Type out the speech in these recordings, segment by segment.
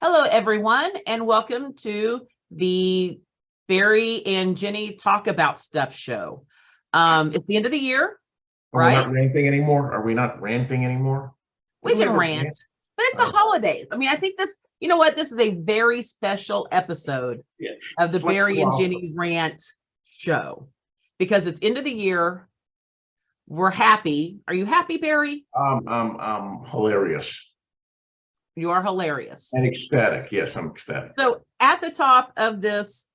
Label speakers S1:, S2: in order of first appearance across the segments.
S1: Hello, everyone, and welcome to the Barry and Ginnie Talk About Stuff show. It's the end of the year, right?
S2: Are we not ranting anymore? Are we not ranting anymore?
S1: We can rant, but it's the holidays. I mean, I think this, you know what? This is a very special episode of the Barry and Ginnie Rant show because it's end of the year. We're happy. Are you happy, Barry?
S2: Hilarious.
S1: You are hilarious.
S2: And ecstatic. Yes, I'm ecstatic.
S1: So at the top of this,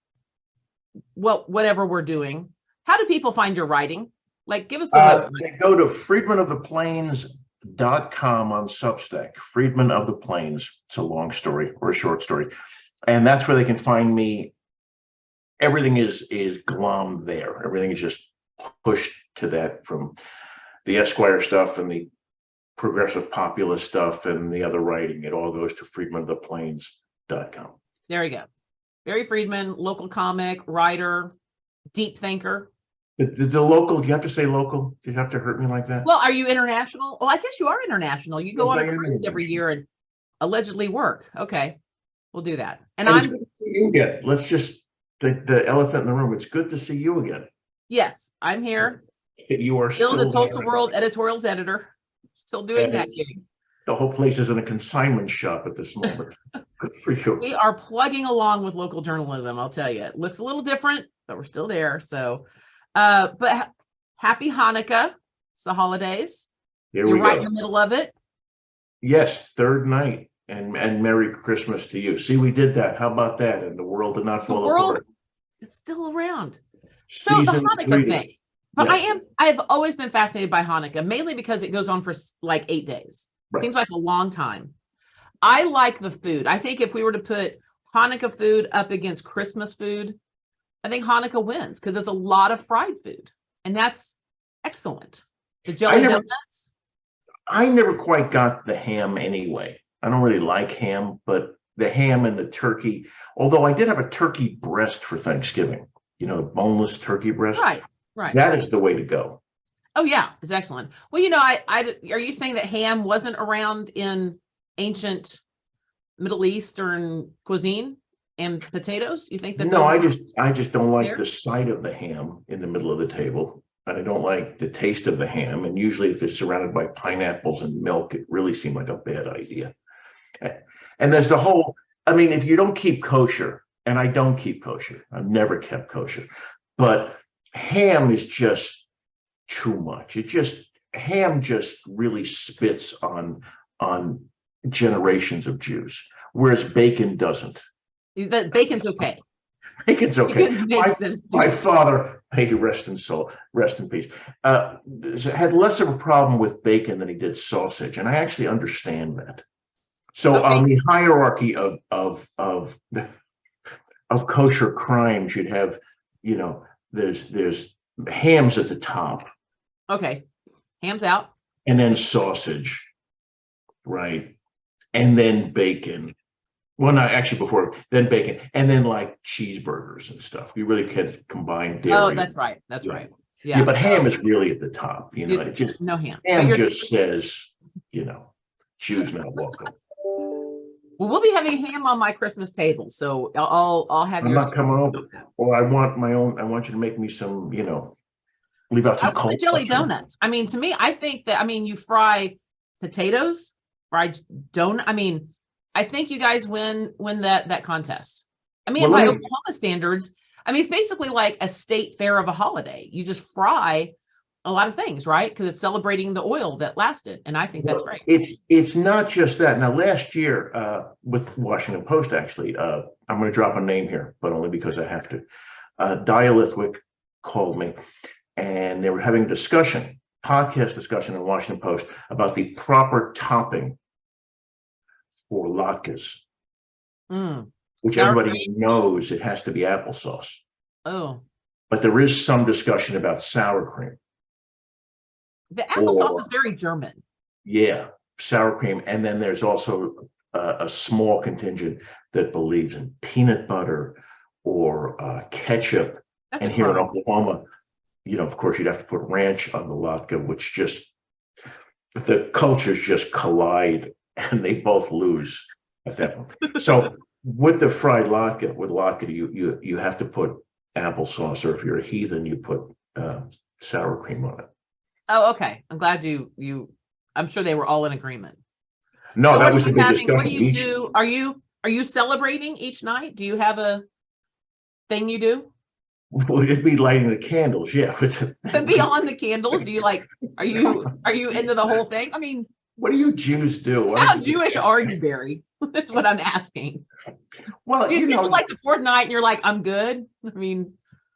S1: whatever we're doing, how do people find your writing? Like, give us the website.
S2: They go to friedmanoftheplains.com on Substack. Friedman of the Plains. It's a long story or a short story. And that's where they can find me. Everything is glommed there. Everything is just pushed to that, from the Esquire stuff and the progressive populist stuff and the other writing. It all goes to friedmanoftheplains.com.
S1: There you go. Barry Friedman, local comic, writer, deep thinker.
S2: The local, do you have to say local? Do you have to hurt me like that?
S1: Well, are you international? Well, I guess you are international. You go on a cruise every year and allegedly work. Okay, we'll do that. And
S2: it's good to see you again. Let's just, the elephant in the room. It's good to see you again.
S1: Yes, I'm here.
S2: You are
S1: still the Tulsa World editorials editor. Still doing that gig.
S2: The whole place is in a consignment shop at this moment. Good for you.
S1: We are plugging along with local journalism, I'll tell you. It looks a little different, but we're still there. So, but happy Hanukkah. It's the holidays. You're right in the middle of it.
S2: Yes, third night. And Merry Christmas to you. See, we did that. How about that? And the world did not fall apart.
S1: It's still around. So the Hanukkah thing. But yeah. I've always been fascinated by Hanukkah, mainly because it goes on for like 8 days. Right. Seems like a long time. I like the food. I think if we were to put Hanukkah food up against Christmas food, I think Hanukkah wins because it's a lot of fried food. And that's excellent. The jelly donuts.
S2: I never quite got the ham anyway. I don't really like ham, but the ham and the turkey, although I did have a turkey breast for Thanksgiving, you know, the boneless turkey breast.
S1: Right. Right.
S2: That is the way to go.
S1: Oh, yeah, it's excellent. Well, you know, are you saying that ham wasn't around in ancient Middle Eastern cuisine and potatoes? You think that?
S2: No, I just don't like the sight of the ham in the middle of the table. And I don't like the taste of the ham. And usually if it's surrounded by pineapples and milk, it really seemed like a bad idea. And there's the whole, I mean, if you don't keep kosher, and I don't keep kosher, I've never kept kosher, but ham is just too much. Ham just really spits on generations of Jews, whereas bacon doesn't.
S1: Bacon's okay.
S2: Bacon's okay. My father, may he rest in peace, had less of a problem with bacon than he did sausage, and I actually understand that. So on the hierarchy of kosher crimes, you'd have, you know, there's hams at the top.
S1: Okay. Hams out.
S2: And then sausage, right? And then bacon. Well, not actually then bacon. And then like cheeseburgers and stuff. You really can't combine dairy.
S1: Oh, that's right. That's right.
S2: Yeah, but ham is really at the top. You know, it just
S1: no ham.
S2: Ham just says, you know, Jews not welcome.
S1: Well, we'll be having ham on my Christmas table, so I'll have.
S2: I'm not coming over. Well, I want my own. I want you to make me some. You know, leave out some cold
S1: jelly donuts. I mean, to me, I think that. I mean, you fry potatoes, fried donut. I mean, I think you guys win that contest. I mean, by Oklahoma standards, I mean it's basically like a state fair of a holiday. You just fry a lot of things, right? Because it's celebrating the oil that lasted, and I think that's right.
S2: It's not just that. Now, last year with Washington Post, actually, I'm going to drop a name here, but only because I have to. Dia Lithwick called me, and they were having a podcast discussion in Washington Post about the proper topping for latkes, which everybody knows it has to be applesauce.
S1: Oh,
S2: but there is some discussion about sour cream.
S1: The applesauce is very German.
S2: Yeah, sour cream. And then there's also a small contingent that believes in peanut butter or ketchup. And here in Oklahoma, you know, of course, you'd have to put ranch on the latke, which just, the cultures just collide and they both lose. at that point. So with the fried latke, you have to put applesauce, or if you're a heathen, you put sour cream on it.
S1: Oh, okay. I'm glad I'm sure they were all in agreement.
S2: No,
S1: So
S2: that was
S1: what
S2: the
S1: are
S2: big
S1: you having? What
S2: discussion.
S1: do you do? Are you celebrating each night? Do you have a thing you do?
S2: Well, it'd be lighting the candles, yeah.
S1: But beyond the candles, do you are you into the whole thing? I mean,
S2: what do you Jews do? Why
S1: how
S2: don't you
S1: Jewish
S2: ask?
S1: are you, Barry? That's what I'm asking.
S2: Well,
S1: Do you get to like the fourth night and you're like, I'm good? I mean,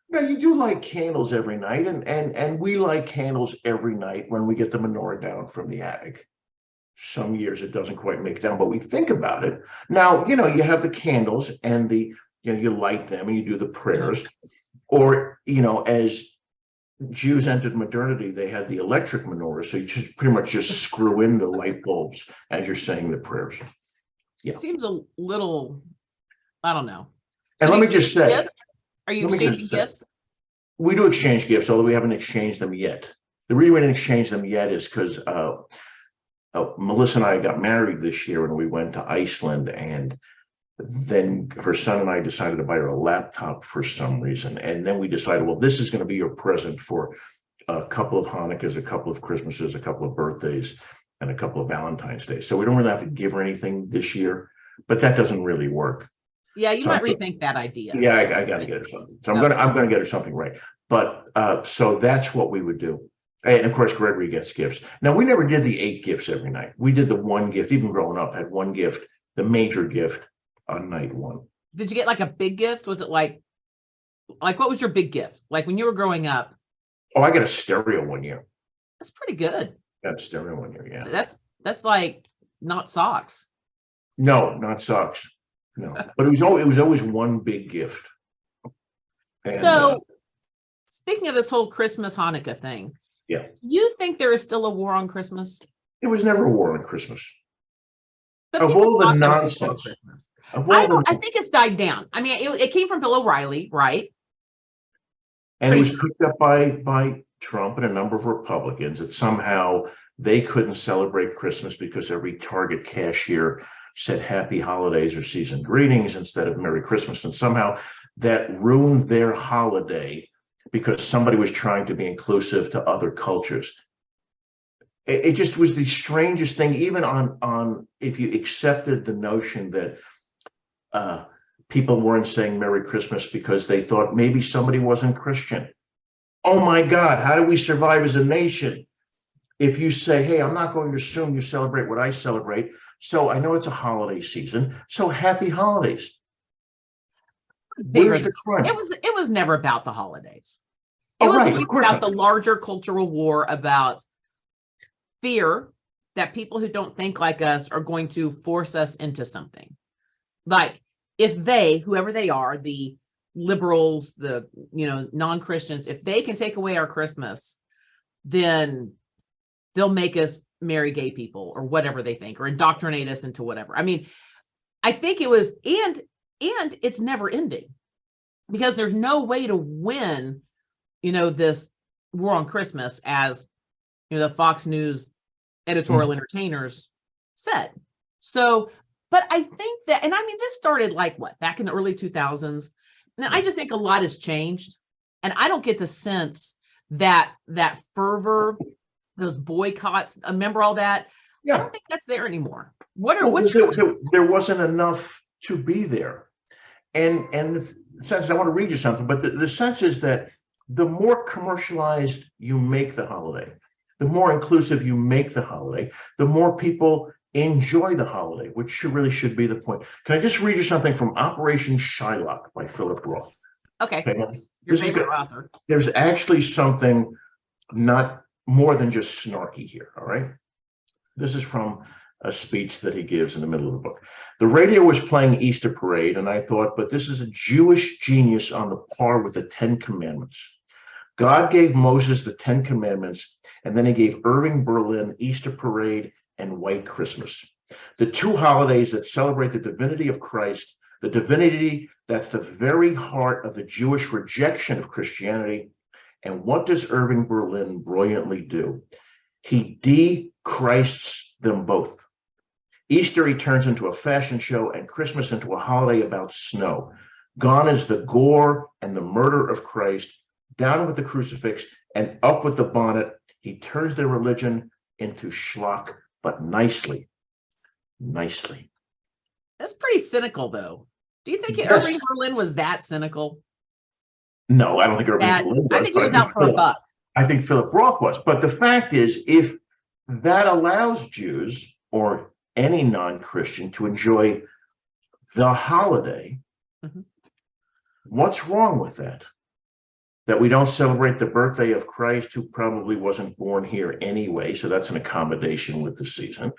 S2: no, you do light candles every night, and we light candles every night when we get the menorah down from the attic. Some years it doesn't quite make it down, but we think about it. Now, you have the candles and you light them and you do the prayers. Or, as Jews entered modernity, they had the electric menorah. So you just pretty much just screw in the light bulbs as you're saying the prayers. Yeah.
S1: seems a little, I don't know. So
S2: And let me just say,
S1: are you exchanging gifts?
S2: We do exchange gifts, although we haven't exchanged them yet. The reason we didn't exchange them yet is because Melissa and I got married this year and we went to Iceland, and then her son and I decided to buy her a laptop for some reason. And then we decided, well, this is going to be your present for a couple of Hanukkahs, a couple of Christmases, a couple of birthdays, and a couple of Valentine's Days. So we don't really have to give her anything this year, but that doesn't really work.
S1: Yeah, you might rethink that idea.
S2: Yeah, I got to get her something. So I'm going to get her something right. But so that's what we would do. And of course, Gregory gets gifts. Now, we never did the 8 gifts every night. We did the one gift, even growing up, had one gift, the major gift on night 1.
S1: Did you get like a big gift? Was it like what was your big gift? Like when you were growing up?
S2: Oh, I got a stereo one year.
S1: That's pretty good.
S2: Got a stereo one year, yeah.
S1: So that's like not socks.
S2: No, not socks. No, but it was always one big gift. And,
S1: so speaking of this whole Christmas Hanukkah thing,
S2: yeah,
S1: you think there is still a war on Christmas?
S2: It was never a war on Christmas.
S1: But
S2: of all the nonsense,
S1: I think it's died down. I mean, it came from Bill O'Reilly, right?
S2: And it was picked up by Trump and a number of Republicans that somehow they couldn't celebrate Christmas because every Target cashier said happy holidays or season greetings instead of Merry Christmas. And somehow that ruined their holiday because somebody was trying to be inclusive to other cultures. It just was the strangest thing, even on if you accepted the notion that people weren't saying Merry Christmas because they thought maybe somebody wasn't Christian. Oh my God, how do we survive as a nation? If you say, hey, I'm not going to assume you celebrate what I celebrate, so I know it's a holiday season, so happy holidays. Where's the crime?
S1: It was never about the holidays. It was about the larger cultural war about fear that people who don't think like us are going to force us into something. Like if whoever they are, the liberals, the non-Christians, if they can take away our Christmas, then they'll make us marry gay people or whatever they think, or indoctrinate us into whatever. I mean, I think it was, and it's never ending because there's no way to win, this war on Christmas, as the Fox News editorial entertainers said. So, but I think that, and I mean, this started back in the early 2000s. And I just think a lot has changed. And I don't get the sense that fervor, those boycotts, remember all that? Yeah. I don't think that's there anymore.
S2: There wasn't enough to be there. And the sense, I want to read you something, but the sense is that the more commercialized you make the holiday, the more inclusive you make the holiday, the more people enjoy the holiday, which really should be the point. Can I just read you something from Operation Shylock by Philip Roth?
S1: Okay. Your favorite author.
S2: There's actually something not more than just snarky here, all right? This is from a speech that he gives in the middle of the book. The radio was playing Easter Parade, and I thought, but this is a Jewish genius on the par with the 10 Commandments. God gave Moses the 10 Commandments, and then he gave Irving Berlin Easter Parade and White Christmas, the two holidays that celebrate the divinity of Christ, the divinity that's the very heart of the Jewish rejection of Christianity. And what does Irving Berlin brilliantly do? He de-Christs them both. Easter he turns into a fashion show, and Christmas into a holiday about snow. Gone is the gore and the murder of Christ. Down with the crucifix and up with the bonnet. He turns their religion into schlock, but nicely. Nicely.
S1: That's pretty cynical, though. Do you think
S2: Yes.
S1: Irving Berlin was that cynical?
S2: No, I don't think Irving Berlin was.
S1: I think he was out for a buck.
S2: I think Philip Roth was. But the fact is, if that allows Jews or any non-Christian to enjoy the holiday, what's wrong with that? That we don't celebrate the birthday of Christ, who probably wasn't born here anyway, so that's an accommodation with the season.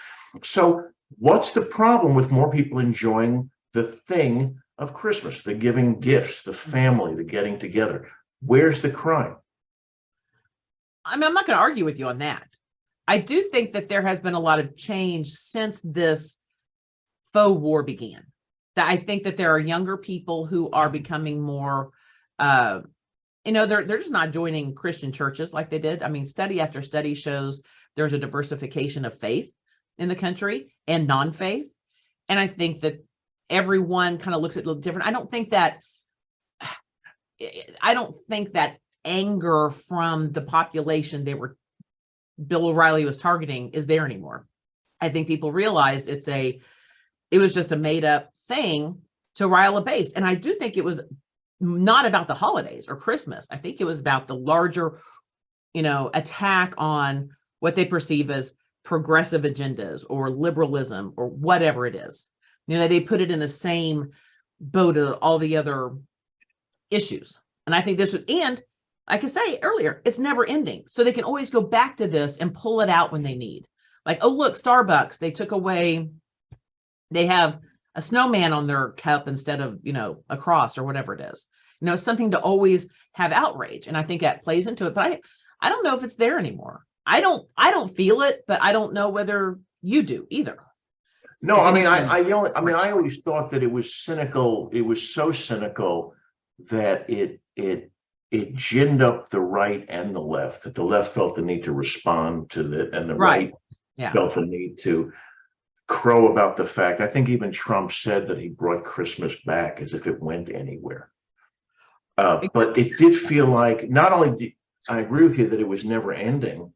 S2: So what's the problem with more people enjoying the thing of Christmas, the giving gifts, the family, the getting together? Where's the crime?
S1: I mean, I'm not going to argue with you on that. I do think that there has been a lot of change since this faux war began. That I think that there are younger people who are becoming more, they're just not joining Christian churches like they did. I mean, study after study shows there's a diversification of faith in the country and non-faith. And I think that everyone kind of looks at it a little different. I don't think that anger from the population Bill O'Reilly was targeting is there anymore. I think people realize it was just a made up thing to rile a base. And I do think it was not about the holidays or Christmas. I think it was about the larger, attack on what they perceive as progressive agendas or liberalism or whatever it is. They put it in the same boat of all the other issues. And I think this was, and like I say earlier, it's never ending. So they can always go back to this and pull it out when they need. Like, oh, look, Starbucks, they have a snowman on their cup instead of, a cross or whatever it is. It's something to always have outrage. And I think that plays into it. But I don't know if it's there anymore. I don't feel it, but I don't know whether you do either.
S2: No, I mean, I always thought that it was cynical. It was so cynical that it ginned up the right and the left, that the left felt the need to respond to it, and the right felt the need to crow about the fact. I think even Trump said that he brought Christmas back, as if it went anywhere. But it did feel like, not only I agree with you that it was never ending,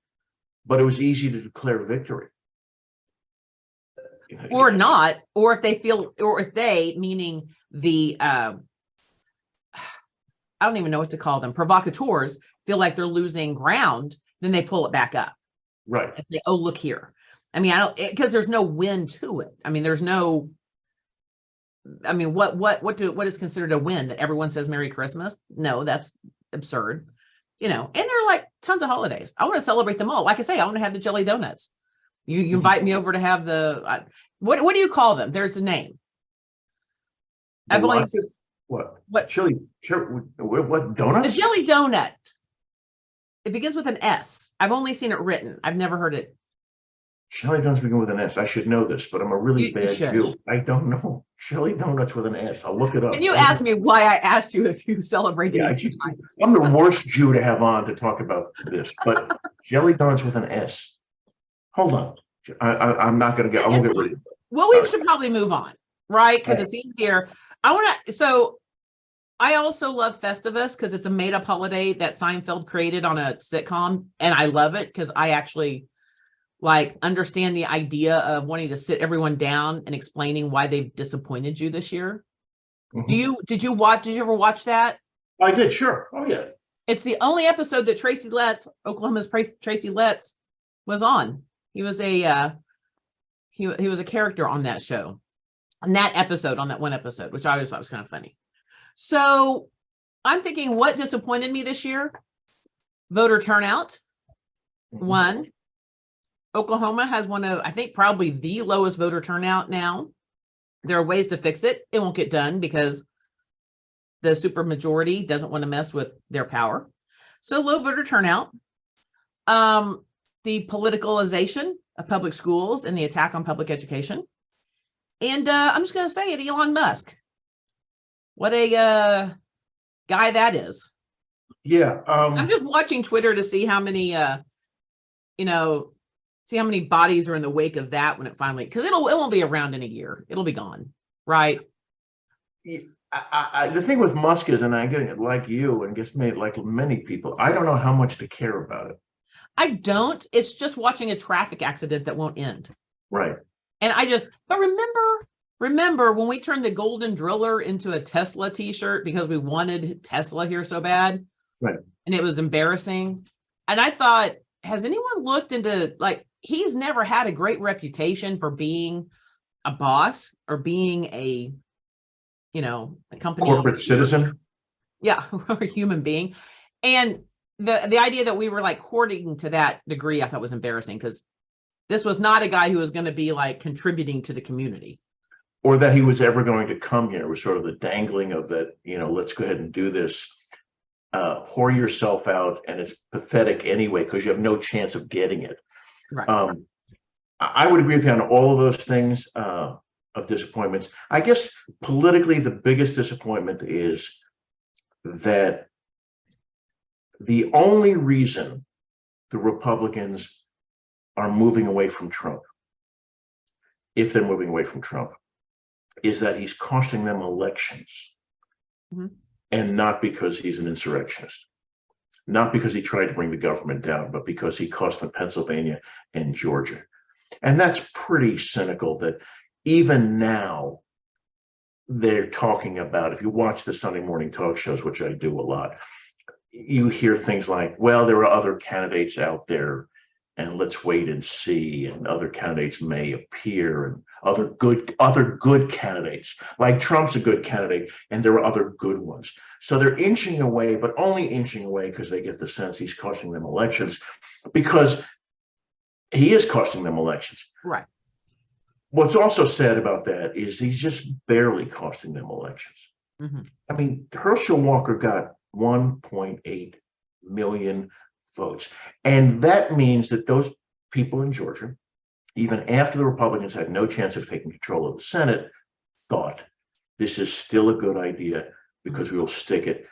S2: but it was easy to declare victory.
S1: Or not, or if they, meaning the, I don't even know what to call them, provocateurs, feel like they're losing ground, then they pull it back up.
S2: Right.
S1: And say, oh, look here. I mean, because there's no win to it. I mean, what is considered a win? That everyone says Merry Christmas? No, that's absurd. And there are like tons of holidays. I want to celebrate them all. Like I say, I want to have the jelly donuts. You invite me over to have the, what do you call them? There's a name.
S2: What chili? What donuts?
S1: The jelly donut. It begins with an S. I've only seen it written. I've never heard it.
S2: Jelly donuts begin with an S. I should know this, but I'm a really bad Jew. I don't know. Jelly donuts with an S. I'll look it up.
S1: And you asked me why I asked you if you celebrated.
S2: I'm the worst Jew to have on to talk about this, but jelly donuts with an S. Hold on. I'm not going to get. I won't get rid of it.
S1: Well, we should probably move on, right? Because it's easier. So I also love Festivus because it's a made-up holiday that Seinfeld created on a sitcom, and I love it because I actually understand the idea of wanting to sit everyone down and explaining why they've disappointed you this year. Mm-hmm. Did you ever watch that?
S2: I did, sure. Oh yeah.
S1: It's the only episode that Tracy Letts, Oklahoma's Tracy Letts, was on. He was a he was a character on that show, on that one episode, which I always thought was kind of funny. So I'm thinking, what disappointed me this year? Voter turnout. Mm-hmm. One. Oklahoma has one of, I think, probably the lowest voter turnout now. There are ways to fix it. It won't get done because the supermajority doesn't want to mess with their power. So low voter turnout. The politicalization of public schools and the attack on public education. And I'm just going to say it, Elon Musk. What a guy that is.
S2: Yeah.
S1: I'm just watching Twitter to see how many, see how many bodies are in the wake of that when it finally, because it won't be around in a year. It'll be gone, right?
S2: The thing with Musk is, and I get it, like you, and guess me, like many people, I don't know how much to care about it.
S1: I don't. It's just watching a traffic accident that won't end.
S2: Right.
S1: And but remember when we turned the Golden Driller into a Tesla t-shirt because we wanted Tesla here so bad?
S2: Right.
S1: And it was embarrassing. And I thought, has anyone looked into, like, he's never had a great reputation for being a boss or being a company
S2: corporate citizen.
S1: Yeah, or a human being. And the idea that we were like courting to that degree, I thought was embarrassing, because this was not a guy who was going to be like contributing to the community.
S2: Or that he was ever going to come here. It was sort of the dangling of that, let's go ahead and do this. Whore yourself out, and it's pathetic anyway, because you have no chance of getting it.
S1: Right.
S2: I would agree with you on all of those things of disappointments. I guess politically, the biggest disappointment is that the only reason the Republicans are moving away from Trump, if they're moving away from Trump, is that he's costing them elections.
S1: Mm-hmm.
S2: And not because he's an insurrectionist, not because he tried to bring the government down, but because he cost them Pennsylvania and Georgia. And that's pretty cynical that even now they're talking about, if you watch the Sunday morning talk shows, which I do a lot, you hear things like, well, there are other candidates out there, and let's wait and see, and other candidates may appear, and other good candidates, like Trump's a good candidate, and there are other good ones. So they're inching away, but only inching away because they get the sense he's costing them elections, because he is costing them elections.
S1: Right.
S2: What's also sad about that is he's just barely costing them elections.
S1: Mm-hmm.
S2: I mean, Herschel Walker got 1.8 million votes. And that means that those people in Georgia, even after the Republicans had no chance of taking control of the Senate, thought this is still a good idea because we will stick it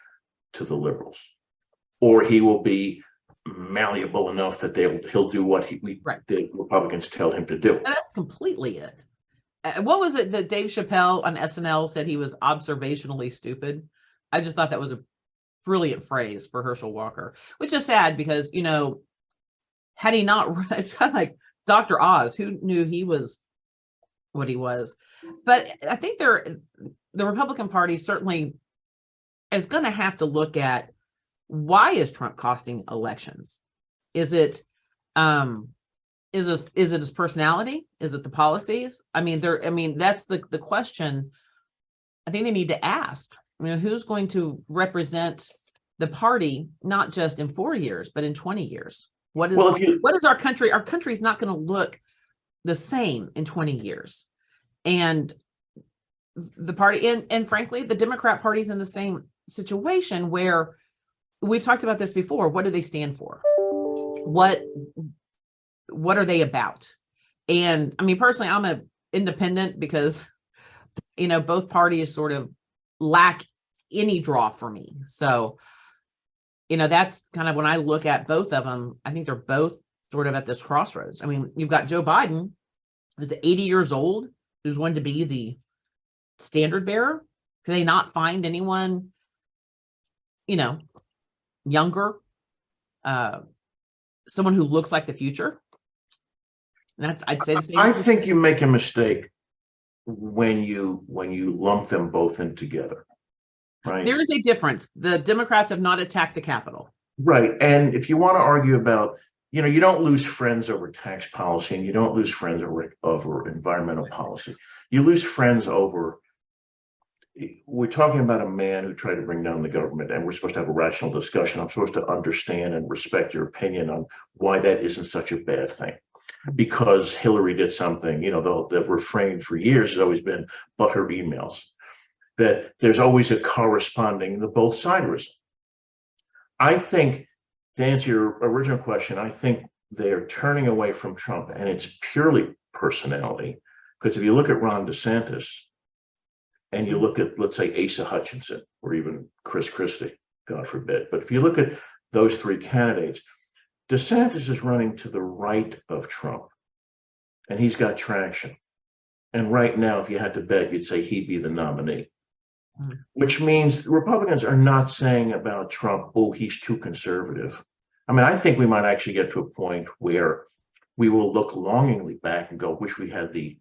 S2: to the liberals, or he will be malleable enough that he'll do what the Republicans tell him to do.
S1: And that's completely it. What was it that Dave Chappelle on SNL said? He was observationally stupid. I just thought that was a brilliant phrase for Herschel Walker, which is sad because, had he not, it's kind of like Dr. Oz, who knew he was what he was. But I think the Republican Party certainly is going to have to look at, why is Trump costing elections? Is it his personality? Is it the policies? I mean, that's the question I think they need to ask. Who's going to represent the party, not just in 4 years, but in 20 years? What is our country? Our country's not going to look the same in 20 years. And the party, and frankly, the Democrat Party's in the same situation, where we've talked about this before. What do they stand for? What are they about? And I mean, personally, I'm an independent because, both parties sort of lack any draw for me. So, that's kind of when I look at both of them, I think they're both sort of at this crossroads. I mean, you've got Joe Biden, who's 80 years old, who's going to be the standard bearer. Can they not find anyone, younger, someone who looks like the future? And I'd say the same.
S2: I think you make a mistake when you lump them both in together. Right.
S1: There is a difference. The Democrats have not attacked the Capitol.
S2: Right. And if you want to argue about, you don't lose friends over tax policy, and you don't lose friends over environmental policy. You lose friends over, we're talking about a man who tried to bring down the government, and we're supposed to have a rational discussion. I'm supposed to understand and respect your opinion on why that isn't such a bad thing. Because Hillary did something, the refrain for years has always been, but her emails. That there's always a corresponding the both siders. I think, to answer your original question, I think they are turning away from Trump, and it's purely personality. Because if you look at Ron DeSantis, and you look at, let's say, Asa Hutchinson, or even Chris Christie, God forbid, but if you look at those three candidates, DeSantis is running to the right of Trump, and he's got traction. And right now, if you had to bet, you'd say he'd be the nominee, which means Republicans are not saying about Trump, oh, he's too conservative. I mean, I think we might actually get to a point where we will look longingly back and go, wish we had the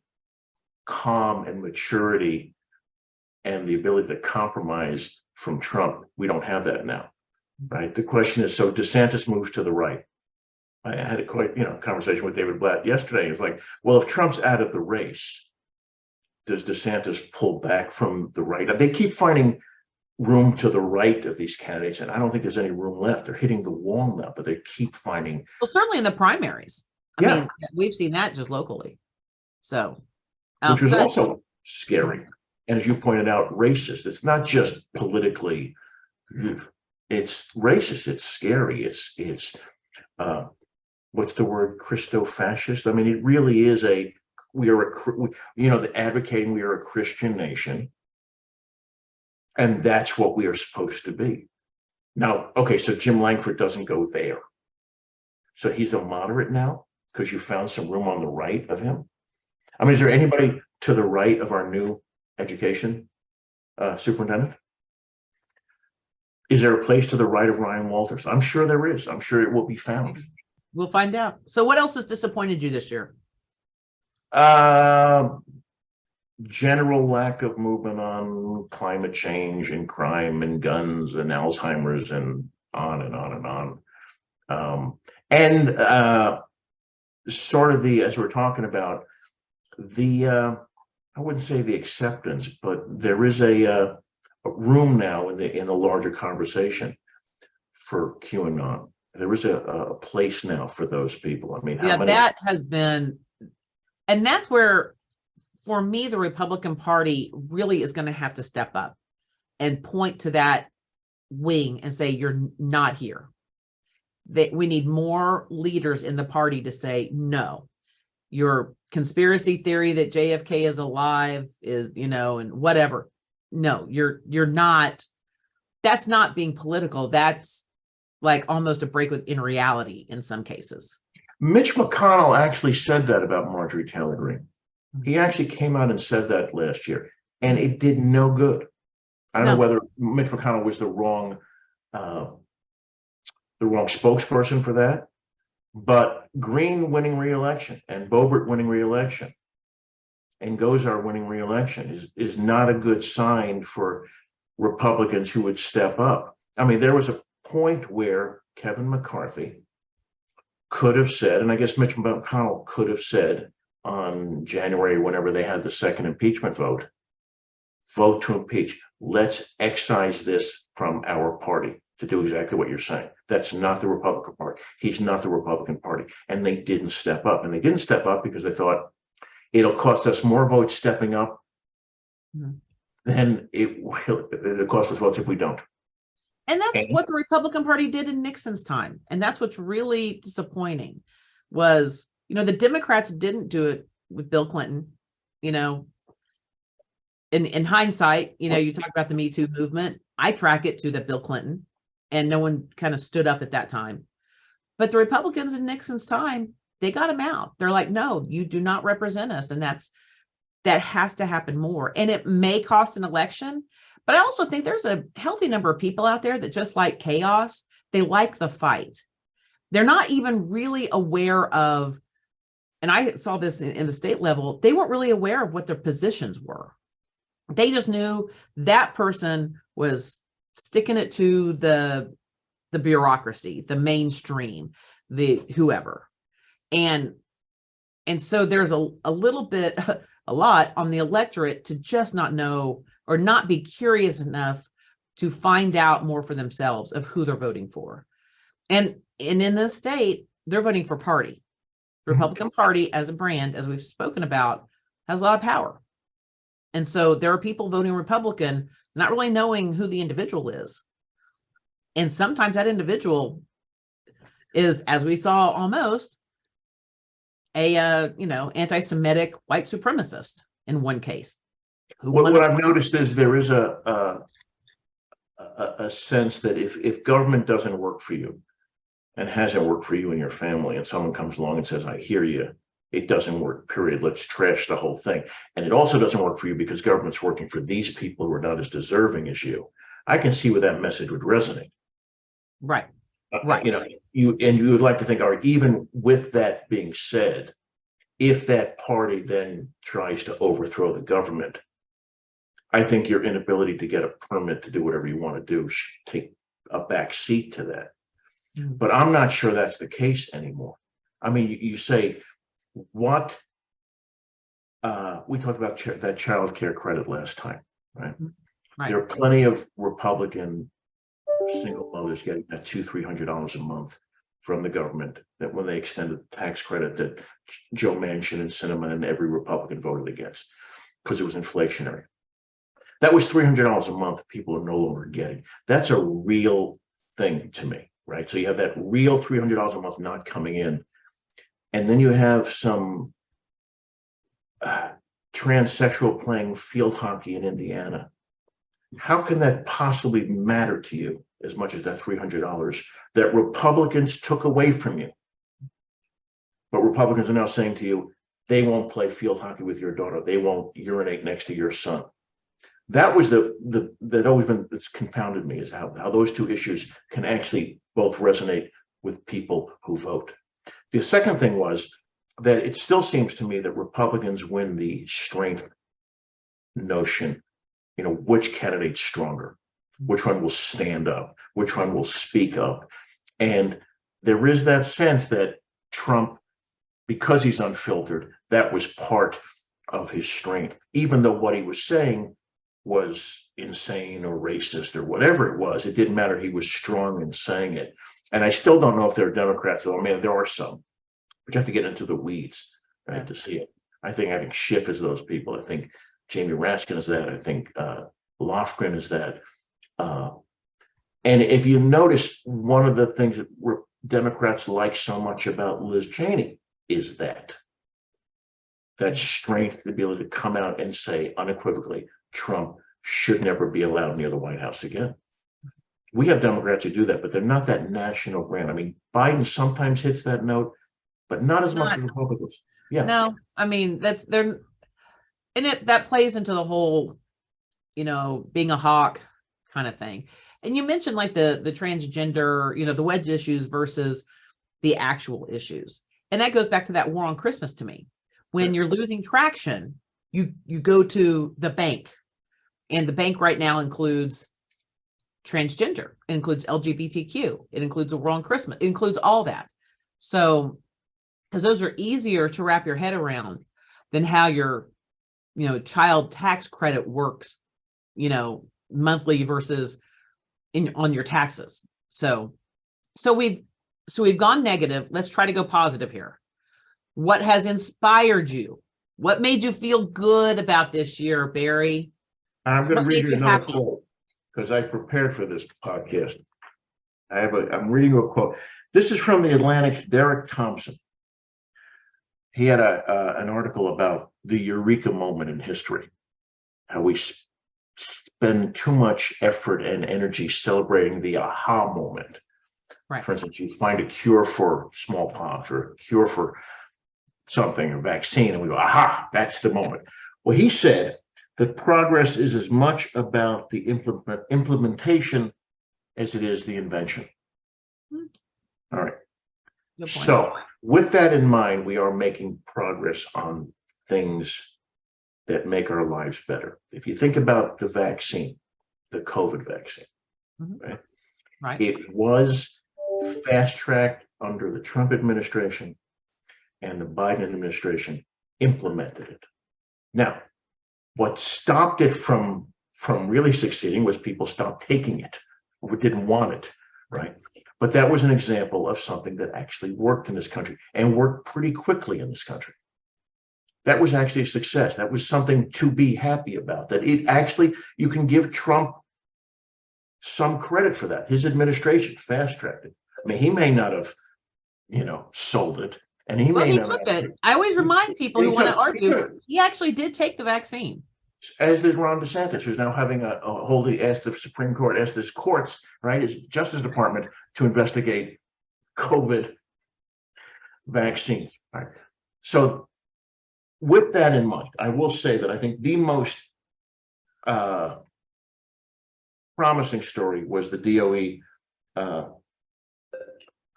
S2: calm and maturity and the ability to compromise from Trump. We don't have that now, right? The question is, so DeSantis moves to the right. I had a quite, conversation with David Blatt yesterday. It's like, well, if Trump's out of the race, does DeSantis pull back from the right? They keep finding room to the right of these candidates, and I don't think there's any room left. They're hitting the wall now, but they keep finding.
S1: Well, certainly in the primaries. I mean, we've seen that just locally. So,
S2: which was also scary. And as you pointed out, racist. It's not just politically, it's racist. It's scary. It's what's the word? Christo-fascist. I mean, it really is advocating we are a Christian nation. And that's what we are supposed to be. Now, okay, so Jim Langford doesn't go there. So he's a moderate now because you found some room on the right of him. I mean, is there anybody to the right of our new education superintendent? Is there a place to the right of Ryan Walters? I'm sure there is. I'm sure it will be found.
S1: We'll find out. So what else has disappointed you this year?
S2: General lack of movement on climate change and crime and guns and Alzheimer's and on and on and on. Sort of as we're talking about, I wouldn't say the acceptance, but there is a room now in the larger conversation for QAnon. There is a place now for those people. I mean,
S1: that has been, and that's where, for me, the Republican Party really is going to have to step up and point to that wing and say, you're not here. We need more leaders in the party to say, no, your conspiracy theory that JFK is alive is, and whatever. No, you're not. That's not being political. That's like almost a break in reality in some cases.
S2: Mitch McConnell actually said that about Marjorie Taylor Greene. He actually came out and said that last year, and it did no good. I don't know whether Mitch McConnell was the wrong spokesperson for that, but Greene winning re-election and Boebert winning re-election and Gosar winning re-election is not a good sign for Republicans who would step up. I mean, there was a point where Kevin McCarthy could have said, and I guess Mitch McConnell could have said on January, whenever they had the second impeachment vote to impeach. Let's excise this from our party, to do exactly what you're saying. That's not the Republican Party. He's not the Republican Party. And they didn't step up. And they didn't step up because they thought it'll cost us more votes stepping up than it'll cost us votes if we don't.
S1: And that's what the Republican Party did in Nixon's time. And that's what's really disappointing was, the Democrats didn't do it with Bill Clinton. In hindsight, you talk about the Me Too movement. I track it to the Bill Clinton, and no one kind of stood up at that time. But the Republicans in Nixon's time, they got him out. They're like, no, you do not represent us. And that has to happen more. And it may cost an election. But I also think there's a healthy number of people out there that just like chaos. They like the fight. They're not even really aware of, and I saw this in the state level, they weren't really aware of what their positions were. They just knew that person was sticking it to the bureaucracy, the mainstream, the whoever. And so there's a little bit, a lot on the electorate to just not know or not be curious enough to find out more for themselves of who they're voting for. And in this state, they're voting for party. The Republican Party as a brand, as we've spoken about, has a lot of power. And so there are people voting Republican, not really knowing who the individual is. And sometimes that individual is, as we saw almost, a anti-Semitic white supremacist in one case.
S2: What I've noticed is there is a sense that if government doesn't work for you, and hasn't worked for you and your family, and someone comes along and says, I hear you, it doesn't work, period, let's trash the whole thing. And it also doesn't work for you because government's working for these people who are not as deserving as you. I can see where that message would resonate.
S1: Right. Right.
S2: You would like to think, all right, even with that being said, if that party then tries to overthrow the government, I think your inability to get a permit to do whatever you want to do should take a back seat to that. But I'm not sure that's the case anymore. I mean, you say, what, we talked about that child care credit last time, right?
S1: Right.
S2: There are plenty of Republican single mothers getting that $200-300 a month from the government, that when they extended the tax credit that Joe Manchin and Sinema and every Republican voted against because it was inflationary. That was $300 a month people are no longer getting. That's a real thing to me, right? So you have that real $300 a month not coming in. And then you have some transsexual playing field hockey in Indiana. How can that possibly matter to you as much as that $300 that Republicans took away from you? But Republicans are now saying to you, they won't play field hockey with your daughter. They won't urinate next to your son. That was that always been, it's confounded me, is how those two issues can actually both resonate with people who vote. The second thing was that it still seems to me that Republicans win the strength notion. Which candidate's stronger, which one will stand up, which one will speak up. And there is that sense that Trump, because he's unfiltered, that was part of his strength, even though what he was saying was insane or racist or whatever it was. It didn't matter. He was strong in saying it. And I still don't know if there are Democrats, though. I mean, there are some, but you have to get into the weeds, right, to see it. I think Schiff is those people. I think Jamie Raskin is that. I think Lofgren is that. And if you notice, one of the things that Democrats like so much about Liz Cheney is that strength to be able to come out and say unequivocally, Trump should never be allowed near the White House again. We have Democrats who do that, but they're not that national brand. I mean, Biden sometimes hits that note, but not as much as Republicans. Yeah.
S1: No, I mean, that plays into the whole, being a hawk kind of thing. And you mentioned like the transgender, the wedge issues versus the actual issues. And that goes back to that war on Christmas to me. When you're losing traction, you go to the bank, and the bank right now includes transgender, it includes LGBTQ, it includes the war on Christmas, it includes all that. So, because those are easier to wrap your head around than how your child tax credit works, monthly versus on your taxes. So we've gone negative. Let's try to go positive here. What has inspired you? What made you feel good about this year, Barry?
S2: I'm going to read you another quote because I prepared for this podcast. I'm reading a quote. This is from the Atlantic's Derek Thompson. He had an article about the eureka moment in history, how we spend too much effort and energy celebrating the aha moment. Right. For instance, you find a cure for smallpox or a cure for something, a vaccine, and we go, aha, that's the moment. Well, he said that progress is as much about the implementation as it is the invention. All right. So with that in mind, we are making progress on things that make our lives better. If you think about the vaccine, the COVID vaccine, right? It was fast-tracked under the Trump administration, and the Biden administration implemented it. Now, what stopped it from really succeeding was people stopped taking it or didn't want it, right? But that was an example of something that actually worked in this country and worked pretty quickly in this country. That was actually a success. That was something to be happy about, that it actually, you can give Trump some credit for that. His administration fast-tracked it. I mean, he may not have, sold it, and he may not
S1: took it. I always remind people who want to argue, he actually did take the vaccine.
S2: As does Ron DeSantis, who's now having asked the Supreme Court, asked his courts, right, his Justice Department to investigate COVID vaccines. All right. So with that in mind, I will say that I think the most promising story was the DOE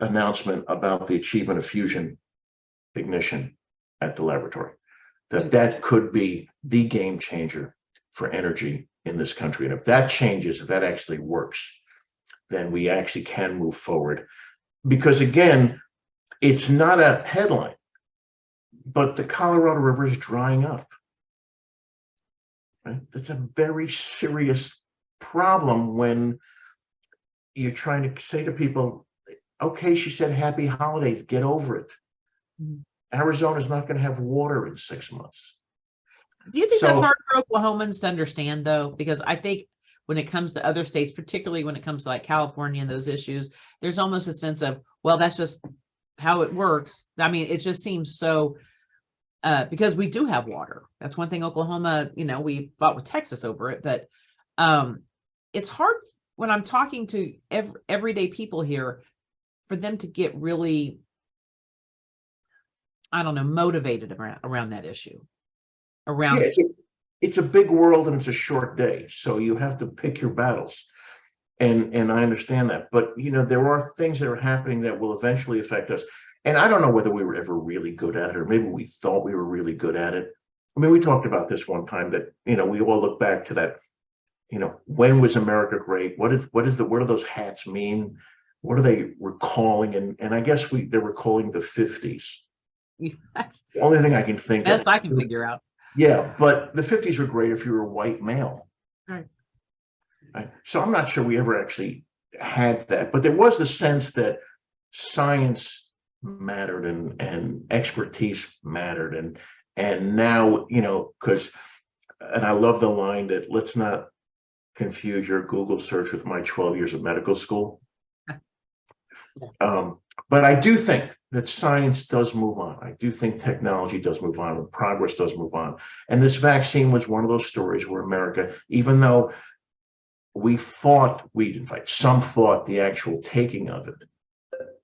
S2: announcement about the achievement of fusion ignition at the laboratory, that could be the game changer for energy in this country. And if that changes, if that actually works, then we actually can move forward. Because again, it's not a headline, but the Colorado River is drying up. Right? That's a very serious problem when you're trying to say to people, okay, she said happy holidays, get over it. Arizona's not going to have water in 6 months.
S1: Do you think that's hard for Oklahomans to understand, though? Because I think when it comes to other states, particularly when it comes to like California and those issues, there's almost a sense of, well, that's just how it works. I mean, it just seems so, because we do have water. That's one thing Oklahoma, we fought with Texas over it, but it's hard when I'm talking to everyday people here for them to get really, I don't know, motivated around that issue.
S2: It's a big world and it's a short day, so you have to pick your battles, and I understand that. But there are things that are happening that will eventually affect us, and I don't know whether we were ever really good at it, or maybe we thought we were really good at it. I mean, we talked about this one time that we all look back to that. When was America great? What do those hats mean? What are they recalling? And I guess they're recalling the 50s. That's the only thing I can think of.
S1: Best I can figure out.
S2: Yeah, but the 50s were great if you were a white male.
S1: Right.
S2: So I'm not sure we ever actually had that, but there was the sense that science mattered and expertise mattered, and now because, and I love the line that let's not confuse your Google search with my 12 years of medical school. But I do think that science does move on. I do think technology does move on, and progress does move on. And this vaccine was one of those stories where America, even though some fought the actual taking of it,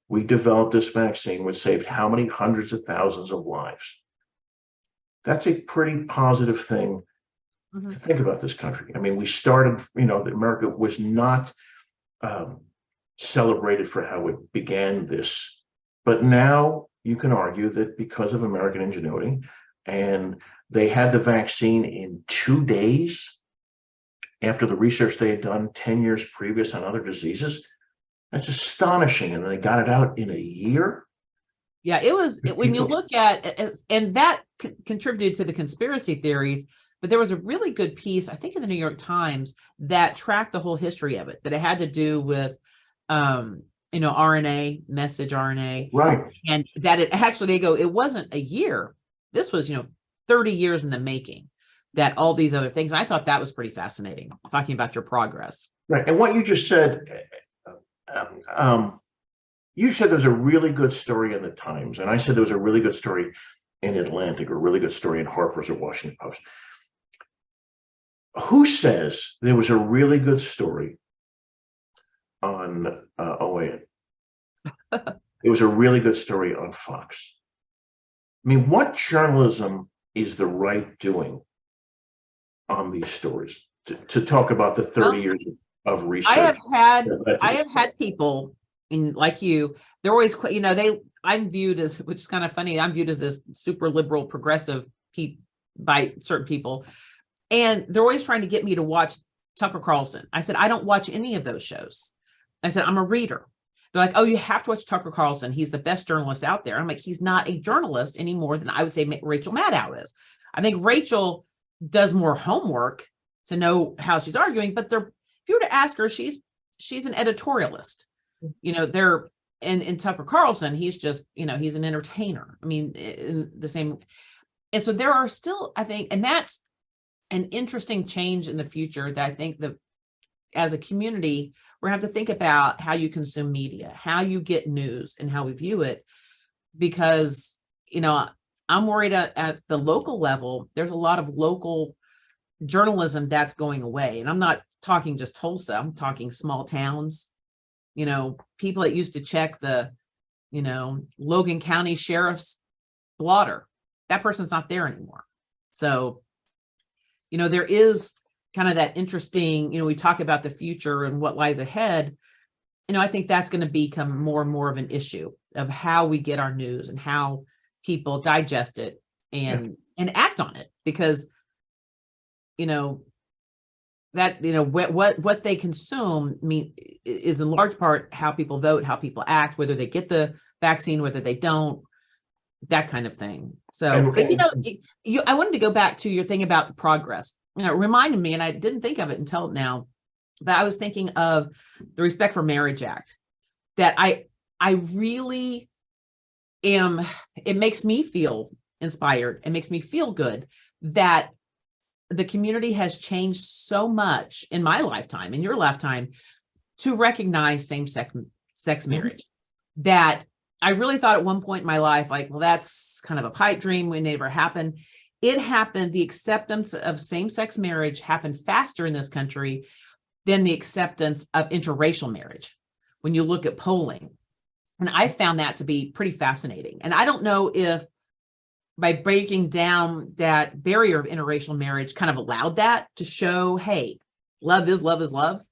S2: we developed this vaccine which saved how many hundreds of thousands of lives. That's a pretty positive thing to think about this country. I mean, we started, that America was not celebrated for how it began this. But now you can argue that because of American ingenuity, and they had the vaccine in 2 days after the research they had done 10 years previous on other diseases. That's astonishing. And they got it out in a year.
S1: Yeah, it was, when you look at, and that contributed to the conspiracy theories, but there was a really good piece, I think in the New York Times, that tracked the whole history of it, that it had to do with RNA, messenger RNA,
S2: right? And
S1: that it actually, they go, it wasn't a year. This was, 30 years in the making, that all these other things. I thought that was pretty fascinating, talking about your progress.
S2: Right. And what you just said, you said there's a really good story in the Times. And I said there was a really good story in Atlantic, or a really good story in Harper's or Washington Post. Who says there was a really good story on OAN? It was a really good story on Fox. I mean, what journalism is the right doing on these stories to talk about the 30 years of research?
S1: I have had people like you, they're always, I'm viewed as, which is kind of funny, I'm viewed as this super liberal progressive by certain people. And they're always trying to get me to watch Tucker Carlson. I said, I don't watch any of those shows. I said, I'm a reader. They're like, oh, you have to watch Tucker Carlson. He's the best journalist out there. I'm like, he's not a journalist any more than I would say Rachel Maddow is. I think Rachel does more homework to know how she's arguing, but if you were to ask her, she's an editorialist. They're in Tucker Carlson, he's just, he's an entertainer. I mean, in the same. And so there are still, I think, and that's an interesting change in the future that I think that as a community, we're going to have to think about how you consume media, how you get news, and how we view it. Because, I'm worried at the local level, there's a lot of local journalism that's going away. And I'm not talking just Tulsa, I'm talking small towns, people that used to check the Logan County Sheriff's blotter. That person's not there anymore. So, there is kind of that interesting, we talk about the future and what lies ahead. I think that's going to become more and more of an issue of how we get our news and how people digest it and act on it, because, that, what they consume is in large part how people vote, how people act, whether they get the vaccine, whether they don't, that kind of thing. So, I wanted to go back to your thing about the progress. It reminded me, and I didn't think of it until now, but I was thinking of the Respect for Marriage Act, that I really am, it makes me feel inspired. It makes me feel good that the community has changed so much in my lifetime, in your lifetime, to recognize same-sex marriage. That I really thought at one point in my life, like, well, that's kind of a pipe dream, when it never happened. It happened. The acceptance of same-sex marriage happened faster in this country than the acceptance of interracial marriage, when you look at polling. And I found that to be pretty fascinating. And I don't know if by breaking down that barrier of interracial marriage kind of allowed that to show, hey, love is love is love.